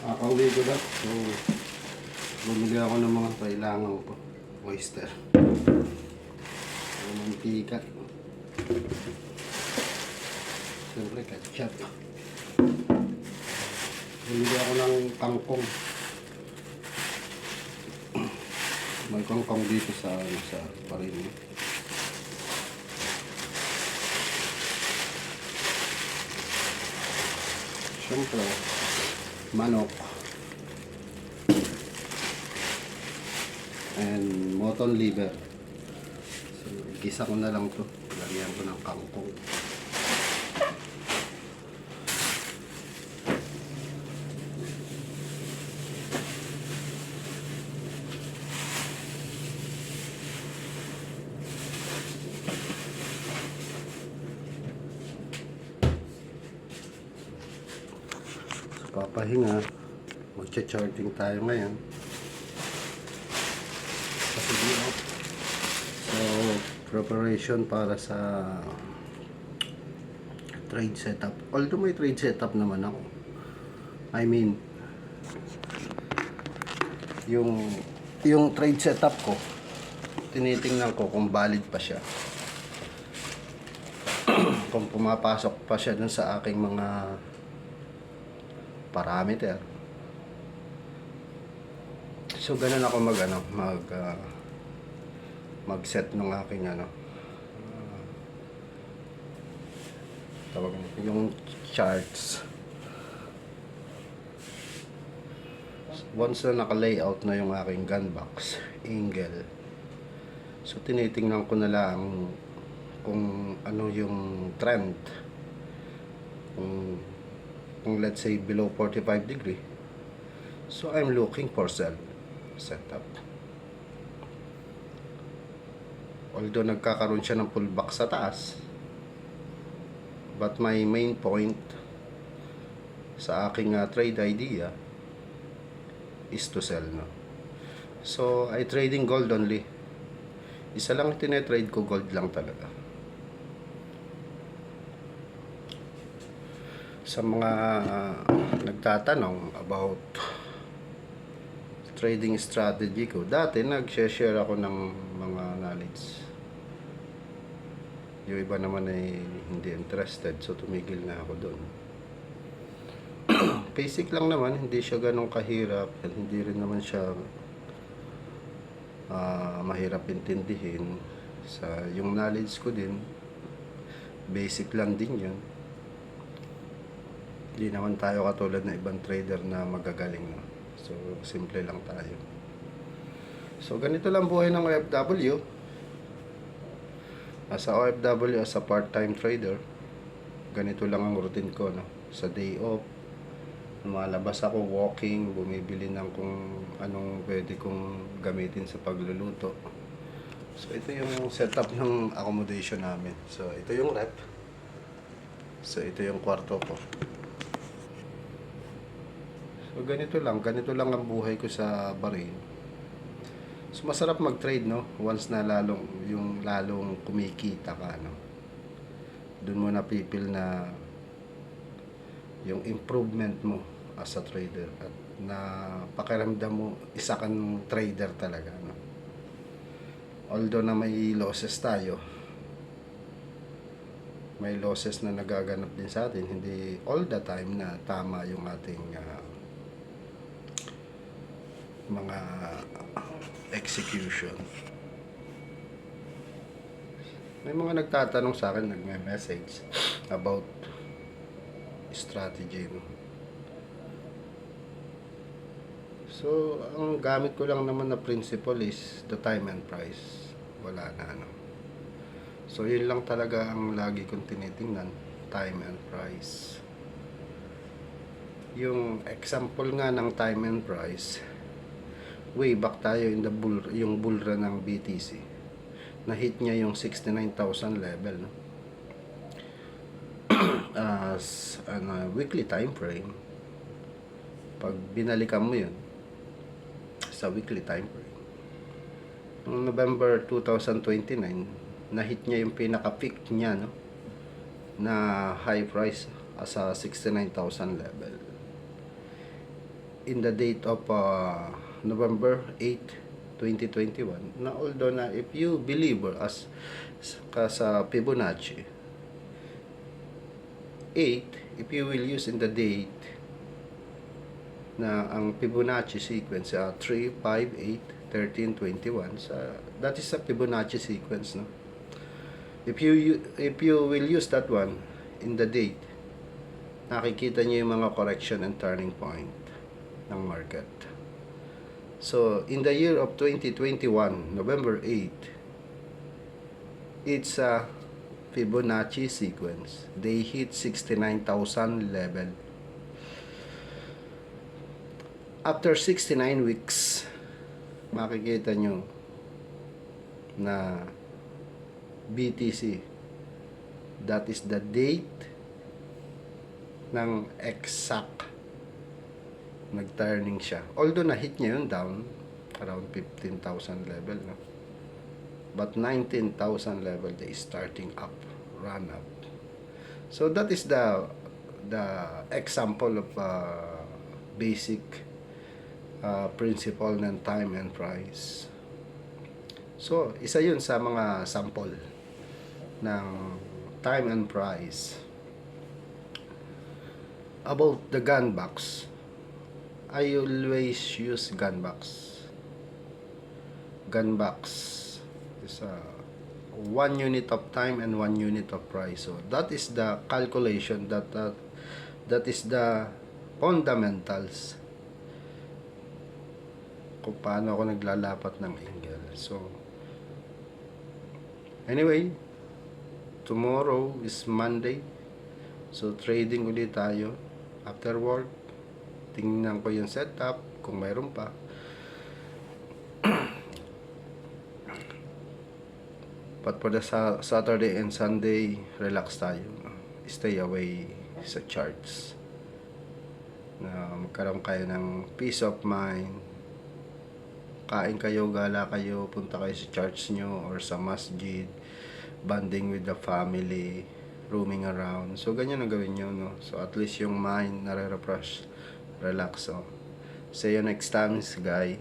Kakauwi ko lang. So, bumili ako ng mga kailangan ko. Oyster. Mantika. Siyempre, ketchup. Bumili ako ng kangkong. May kangkong dito sa parin. Siyempre, manok. And mutton liver. So, gisa ko na lang to. Lagyan ko ng kangkong. Papahinga, magcha-charting tayo ngayon kasi dito. So preparation para sa trade setup, although may trade setup naman ako. I mean yung trade setup ko, tinitingnan ko kung valid pa siya, kung pumapasok pa siya dun sa aking mga parameter. So ganun ako mag-set ng aking tawag nito, yung charts. Once na naka-layout na yung aking gun box, angle, so tinitingnan ko na lang kung ano yung trend. Kung let's say below 45 degree, so I'm looking for setup. Although nagkakaroon siya ng pullback sa taas, but my main point sa aking trade idea is to sell, no? So I trading gold only. Isa lang tinetrade ko, gold lang talaga. Sa mga nagtatanong about trading strategy ko, dati nag-share ako ng mga knowledge. Yung iba naman ay hindi interested, so tumigil na ako doon. Basic lang naman, hindi siya ganong kahirap, hindi rin naman siya mahirap intindihin. Sa yung knowledge ko din, basic lang din yun. Hindi naman tayo katulad ng ibang trader na magagaling, no? So simple lang tayo. So ganito lang buhay ng OFW. As a OFW, as a part-time trader, ganito lang ang routine ko, no? Sa day off, lumalabas ako walking, bumibili ng kung anong pwede kong gamitin sa pagluluto. So ito yung setup ng accommodation namin. So ito yung rep. So ito yung kwarto ko. So ganito lang ang buhay ko sa Bahrain. So masarap mag-trade, no? Once na lalong kumikita ka, no? Doon mo napipil na yung improvement mo as a trader, at na pakiramdam mo isa kang trader talaga, no? Although na may losses tayo, may losses na nagaganap din sa atin, hindi all the time na tama yung ating mga execution. May mga nagtatanong sa akin, nagme-message about strategy, no? So ang gamit ko lang naman na principle is the time and price. Wala na, no? So yun lang talaga ang lagi kong tinitingnan, time and price. Yung example nga ng time and price, way back tayo in the yung bull run ng BTC, na hit niya yung 69,000 level, no? As weekly time frame, pag binalikan mo yun sa weekly time frame, noong November 2029, na hit niya yung pinaka peak niya, no, na high price sa 69,000 level. in the date of November 8, 2021, na although na if you believe as sa Fibonacci 8, if you will use in the date na ang Fibonacci sequence 3, 5, 8, 13, 21, that is a Fibonacci sequence, no? If you will use that one in the date, nakikita niyo yung mga correction and turning point ng market. So, in the year of 2021, November 8, it's a Fibonacci sequence. They hit 69,000 level. After 69 weeks, makikita nyo na BTC, that is the date ng exact nag-turning siya. Although na-hit niya yun down around 15,000 level, no? But 19,000 level, they starting up, run up. So that is the example of basic principle ng time and price. So, isa yun sa mga sample ng time and price. About the gun box, I always use gun box. Gun box is 1 unit of time and 1 unit of price. So that is the calculation, that is the fundamentals kung paano ako naglalapat ng angle. So anyway, tomorrow is Monday. So trading ulit tayo after work. Tingnan ko yung setup kung mayroon pa. But for the Saturday and Sunday, relax tayo. Stay away sa charts. Na magkaroon kayo ng peace of mind. Kain kayo, gala kayo, punta kayo sa church nyo or sa masjid. Bonding with the family. Roaming around. So, ganyan ang gawin nyo, no? So, at least yung mind nare-refresh. Relax, oh. See you next time, guys.